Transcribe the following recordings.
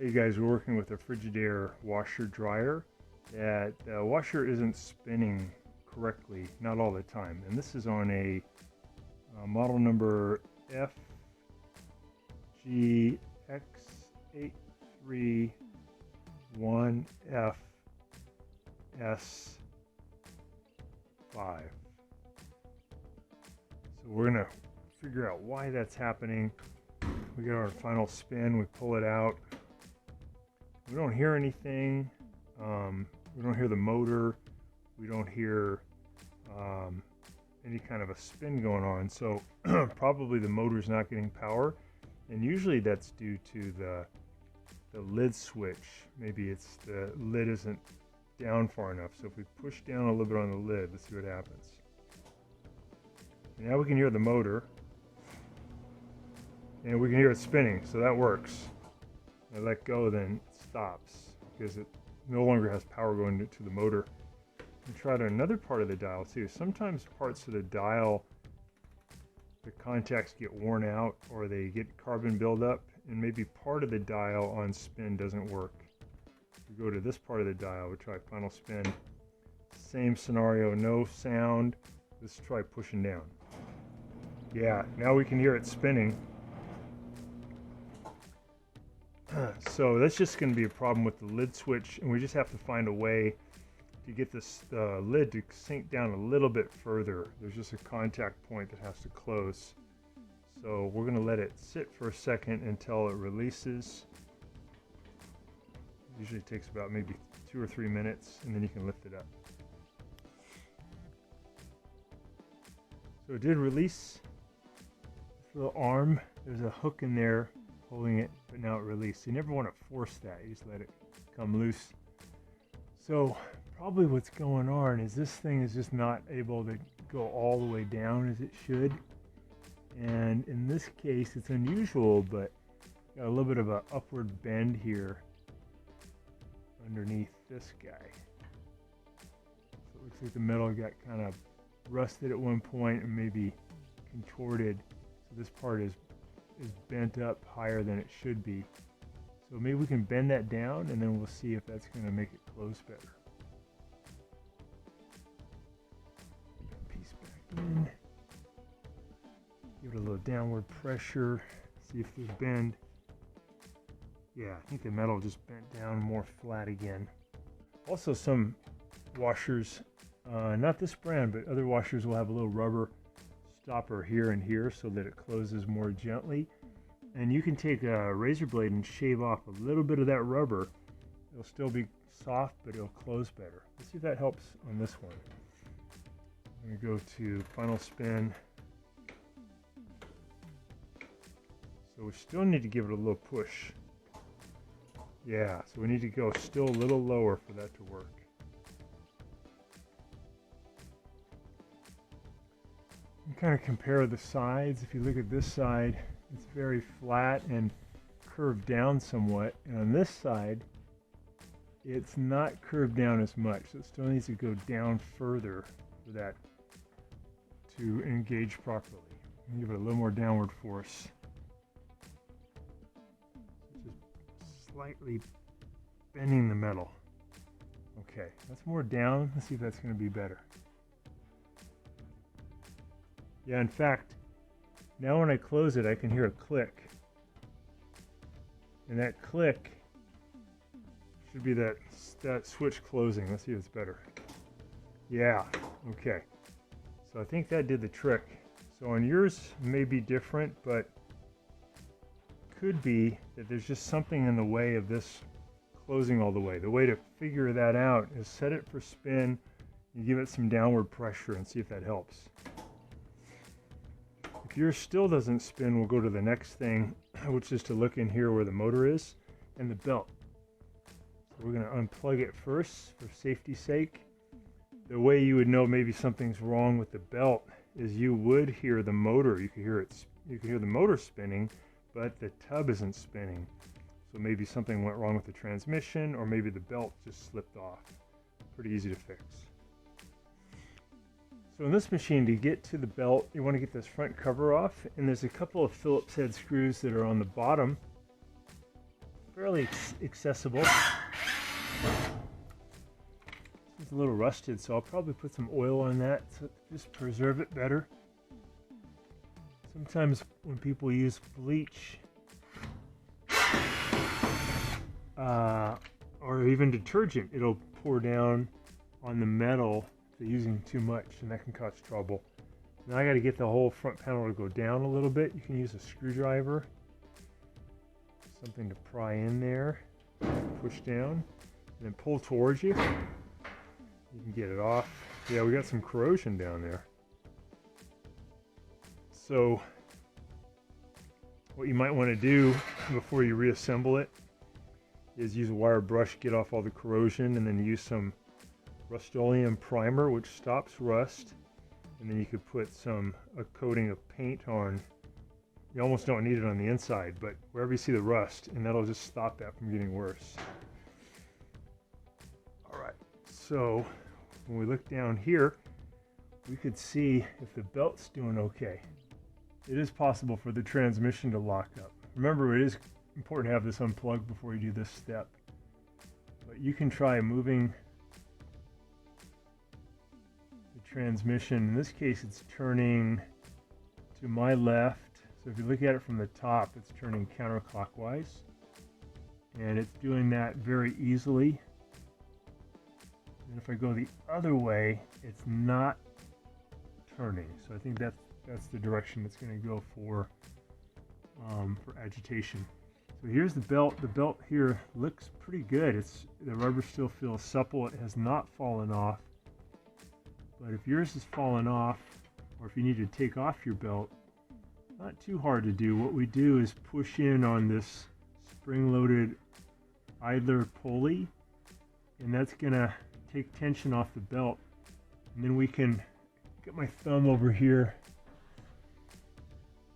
Hey guys, we're working with a Frigidaire washer dryer. That washer isn't spinning correctly, not all the time. And this is on a model number FGX831FS5. So we're gonna figure out why that's happening. We get our final spin, we pull it out. We don't hear anything. We don't hear the motor. We don't hear any kind of a spin going on. So probably the motor's not getting power. And usually that's due to the lid switch. Maybe it's the lid isn't down far enough. So if we push down a little bit on the lid, let's see what happens. And now we can hear the motor. And we can hear it spinning, so that works. I let go, then it stops because it no longer has power going to the motor. And try to another part of the dial too. Sometimes parts of the dial, the contacts get worn out or they get carbon buildup, and maybe part of the dial on spin doesn't work. We go to this part of the dial, we try final spin. Same scenario, no sound. Let's try pushing down. Yeah, now we can hear it spinning. So that's just going to be a problem with the lid switch, and we just have to find a way to get this lid to sink down a little bit further. There's just a contact point that has to close. So we're going to let it sit for a second until it releases. Usually takes about maybe 2 or 3 minutes, and then you can lift it up. So it did release. This little arm, there's a hook in there holding it, but now it released. You never want to force that, you just let it come loose. So probably what's going on is this thing is just not able to go all the way down as it should. And in this case, it's unusual, but got a little bit of an upward bend here underneath this guy. So it looks like the metal got kind of rusted at one point and maybe contorted. So this part is bent up higher than it should be. So maybe we can bend that down and then we'll see if that's going to make it close better. Piece back in. Give it a little downward pressure. See if there's bend. Yeah, I think the metal just bent down more flat again. Also some washers, not this brand, but other washers will have a little rubber stopper here and here so that it closes more gently. And you can take a razor blade and shave off a little bit of that rubber. It'll still be soft, but it'll close better. Let's see if that helps on this one. I'm going to go to final spin. So we still need to give it a little push. Yeah, so we need to go still a little lower for that to work. Kind of compare the sides. If you look at this side, it's very flat and curved down somewhat, and on this side it's not curved down as much, so it still needs to go down further for that to engage properly. Give it a little more downward force. Just slightly bending the metal. Okay, that's more down. Let's see if that's going to be better. Yeah, in fact, now when I close it, I can hear a click. And that click should be that switch closing. Let's see if it's better. Yeah, okay. So I think that did the trick. So on yours may be different, but could be that there's just something in the way of this closing all the way. The way to figure that out is set it for spin, you give it some downward pressure and see if that helps. If yours still doesn't spin, we'll go to the next thing, which is to look in here where the motor is and the belt. So we're going to unplug it first for safety's sake. The way you would know maybe something's wrong with the belt is you would hear the motor. You could hear the motor spinning, but the tub isn't spinning. So maybe something went wrong with the transmission, or maybe the belt just slipped off. Pretty easy to fix. So in this machine, to get to the belt, you want to get this front cover off, and there's a couple of Phillips head screws that are on the bottom. fairly accessible. It's a little rusted, so I'll probably put some oil on that to just preserve it better. Sometimes when people use bleach or even detergent, it'll pour down on the metal if they're using too much, and that can cause trouble. Now I got to get the whole front panel to go down a little bit. You can use a screwdriver, something to pry in there, push down, and then pull towards you. You can get it off. Yeah, we got some corrosion down there. So what you might want to do before you reassemble it is use a wire brush, get off all the corrosion, and then use some Rust-Oleum primer, which stops rust. And then you could put a coating of paint on. You almost don't need it on the inside, but wherever you see the rust, and that'll just stop that from getting worse. All right, so when we look down here, we could see if the belt's doing okay. It is possible for the transmission to lock up. Remember, it is important to have this unplugged before you do this step. But you can try moving the transmission. In this case, it's turning to my left. So if you look at it from the top, it's turning counterclockwise. And it's doing that very easily. And if I go the other way, it's not turning. So I think that's the direction it's going to go for agitation. So here's the belt. The belt here looks pretty good. The rubber still feels supple. It has not fallen off. But if yours has fallen off, or if you need to take off your belt, not too hard to do. What we do is push in on this spring-loaded idler pulley, and that's going to take tension off the belt. And then we can get my thumb over here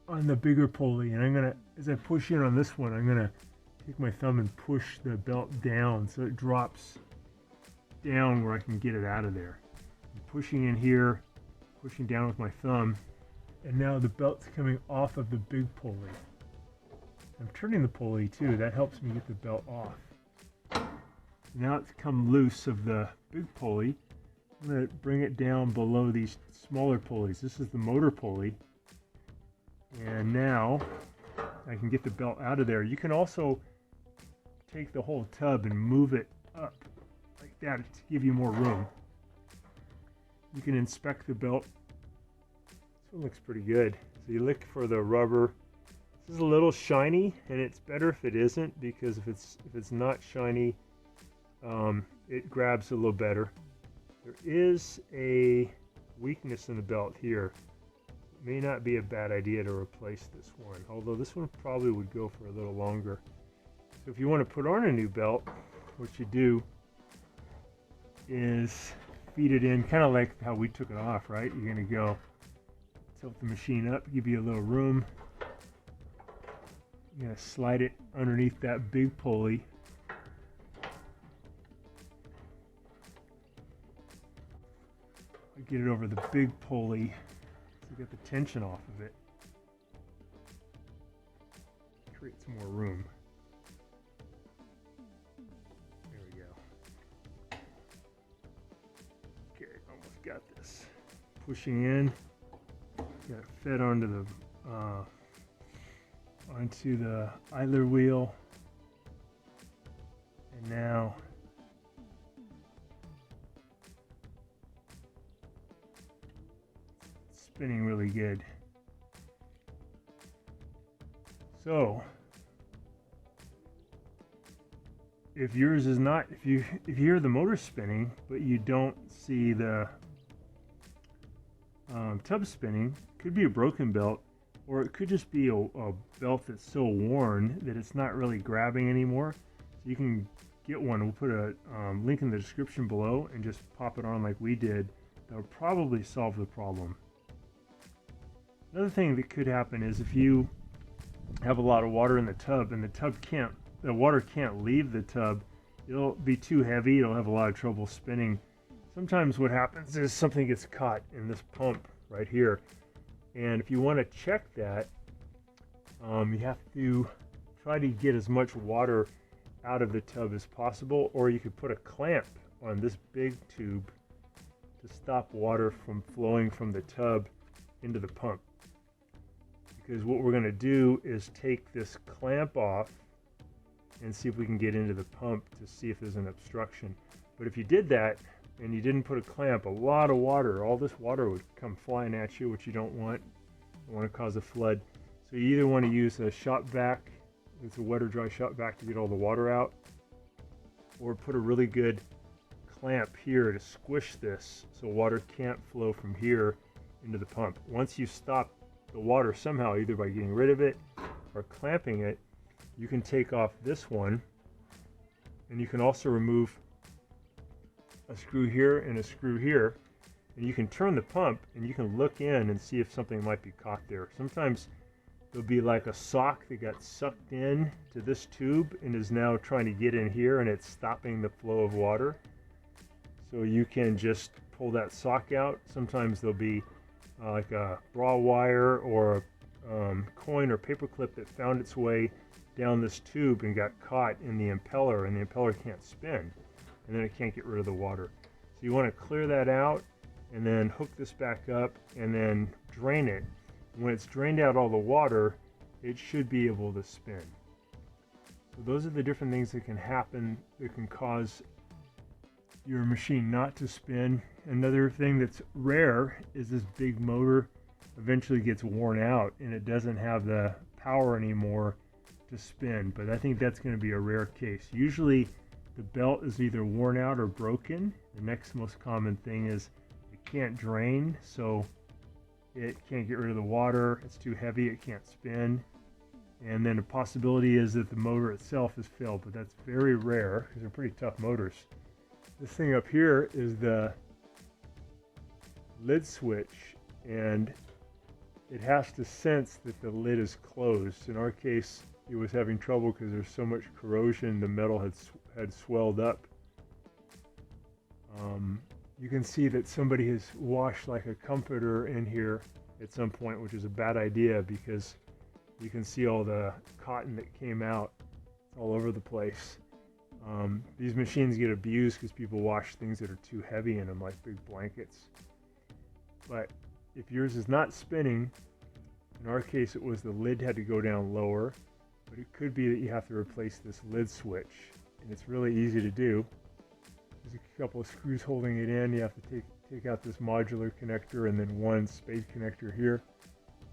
on the bigger pulley, and I'm gonna, as I push in on this one, I'm gonna take my thumb and push the belt down so it drops down where I can get it out of there. I'm pushing in here, pushing down with my thumb, and now the belt's coming off of the big pulley. I'm turning the pulley too. That helps me get the belt off. Now it's come loose of the big pulley. I'm going to bring it down below these smaller pulleys. This is the motor pulley. And now I can get the belt out of there. You can also take the whole tub and move it up like that to give you more room. You can inspect the belt. This one looks pretty good. So you look for the rubber. This is a little shiny, and it's better if it isn't, because if it's not shiny, it grabs a little better. There is a weakness in the belt here. It may not be a bad idea to replace this one, although this one probably would go for a little longer. So if you want to put on a new belt, what you do is feed it in, kind of like how we took it off, right? You're going to go tilt the machine up, give you a little room. You're going to slide it underneath that big pulley. Get it over the big pulley to get the tension off of it. Create some more room. There we go. Okay, almost got this. Pushing in. Got it fed onto the idler wheel. And now spinning really good. So if yours is not, if you hear the motor spinning but you don't see the tub spinning, could be a broken belt, or it could just be a belt that's so worn that it's not really grabbing anymore. So you can get one. We'll put a link in the description below and just pop it on like we did. That'll probably solve the problem. Another thing that could happen is if you have a lot of water in the tub and the water can't leave the tub, it'll be too heavy, it'll have a lot of trouble spinning. Sometimes what happens is something gets caught in this pump right here. And if you want to check that, you have to try to get as much water out of the tub as possible, or you could put a clamp on this big tube to stop water from flowing from the tub into the pump. Because what we're going to do is take this clamp off and see if we can get into the pump to see if there's an obstruction. But if you did that and you didn't put a clamp, a lot of water, all this water would come flying at you, which you don't want. You don't want to cause a flood. So you either want to use a shop vac, it's a wet or dry shop vac to get all the water out, or put a really good clamp here to squish this so water can't flow from here into the pump. Once you stop the water somehow, either by getting rid of it or clamping it, you can take off this one, and you can also remove a screw here and a screw here, and you can turn the pump and you can look in and see if something might be caught there. Sometimes there'll be like a sock that got sucked in to this tube and is now trying to get in here, and it's stopping the flow of water. So you can just pull that sock out. Sometimes there'll be like a bra wire or a coin or paper clip that found its way down this tube and got caught in the impeller, and the impeller can't spin, and then it can't get rid of the water. So you want to clear that out and then hook this back up and then drain it. When it's drained out all the water, it should be able to spin. So those are the different things that can happen that can cause your machine not to spin. Another thing that's rare is this big motor eventually gets worn out and it doesn't have the power anymore to spin, but I think that's going to be a rare case. Usually the belt is either worn out or broken. The next most common thing is it can't drain, so it can't get rid of the water, it's too heavy, it can't spin. And then a possibility is that the motor itself is failed, but that's very rare because they're pretty tough motors. This thing up here is the lid switch, and it has to sense that the lid is closed. In our case, it was having trouble because there's so much corrosion, the metal had swelled up. You can see that somebody has washed like a comforter in here at some point, which is a bad idea because you can see all the cotton that came out. It's all over the place. These machines get abused because people wash things that are too heavy in them, like big blankets. But if yours is not spinning, in our case it was the lid had to go down lower, but it could be that you have to replace this lid switch, and it's really easy to do. There's a couple of screws holding it in. You have to take out this modular connector and then one spade connector here,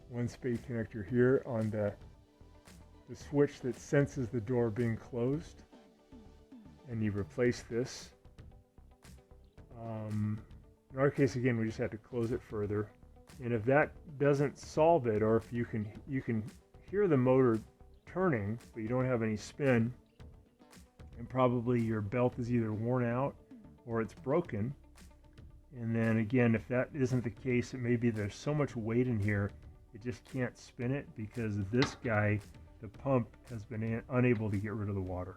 one spade connector here on the switch that senses the door being closed, and you replace this. In our case, again, we just had to close it further, and if that doesn't solve it, or if you can hear the motor turning but you don't have any spin, and probably your belt is either worn out or it's broken. And then again, if that isn't the case, it may be there's so much weight in here it just can't spin it because this guy, the pump, has been unable to get rid of the water.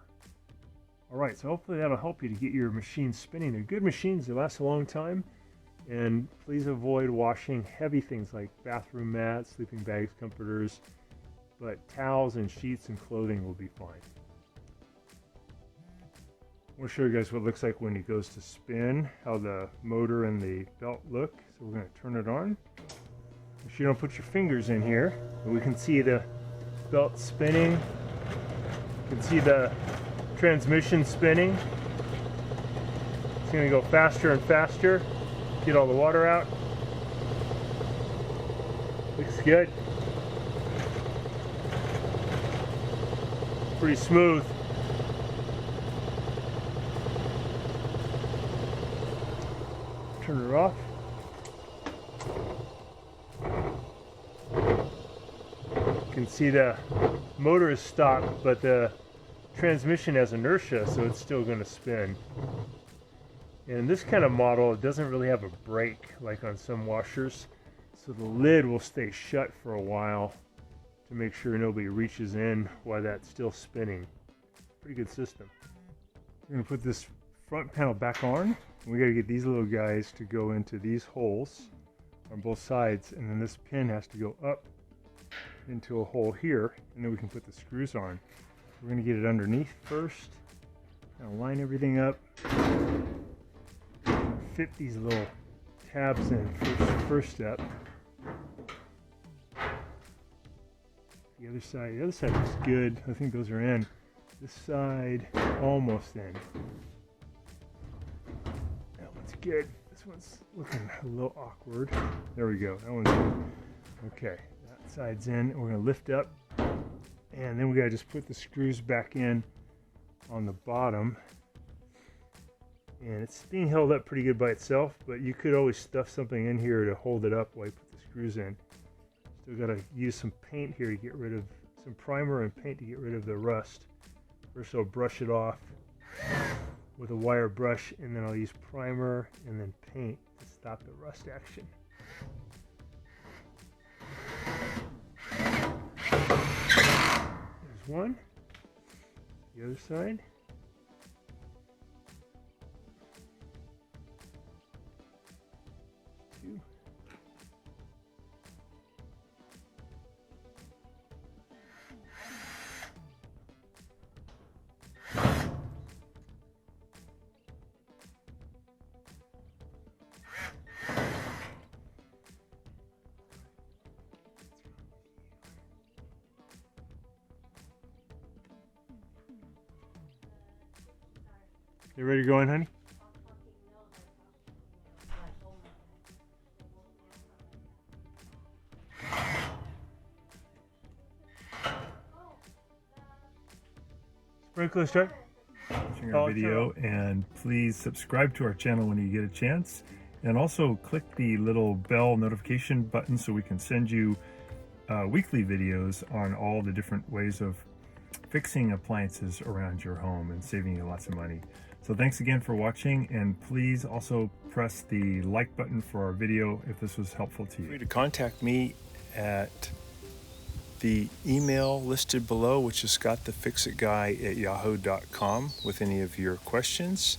Alright, so hopefully that'll help you to get your machine spinning. They're good machines, they last a long time, and please avoid washing heavy things like bathroom mats, sleeping bags, comforters, but towels and sheets and clothing will be fine. I want to show you guys what it looks like when it goes to spin, how the motor and the belt look. So we're going to turn it on. Make sure you don't put your fingers in here. We can see the belt spinning. You can see the transmission spinning. It's going to go faster and faster. Get all the water out. Looks good. Pretty smooth. Turn it off. You can see the motor is stopped, but the transmission has inertia, so it's still going to spin. And this kind of model, it doesn't really have a brake like on some washers, so the lid will stay shut for a while to make sure nobody reaches in while that's still spinning. Pretty good system. We're going to put this front panel back on. We got to get these little guys to go into these holes on both sides, and then this pin has to go up into a hole here, and then we can put the screws on. We're going to get it underneath first, Now line everything up. Fit these little tabs in first step. The other side looks good. I think those are in. This side almost in. That one's good. This one's looking a little awkward. There we go. That one's good. Okay, that side's in. We're gonna lift up, and then we gotta just put the screws back in on the bottom. And it's being held up pretty good by itself, but you could always stuff something in here to hold it up while you put the screws in. Still got to use some paint here to get rid of, some primer and paint to get rid of the rust. First I'll brush it off with a wire brush, and then I'll use primer and then paint to stop the rust action. There's one. The other side. Two. You ready to go in, honey? Sprinkler start. Watching our video, and please subscribe to our channel when you get a chance, and also click the little bell notification button so we can send you weekly videos on all the different ways of fixing appliances around your home and saving you lots of money. So thanks again for watching, and please also press the like button for our video if this was helpful to you. Feel free to contact me at the email listed below, which is scottthefixitguy@yahoo.com, with any of your questions.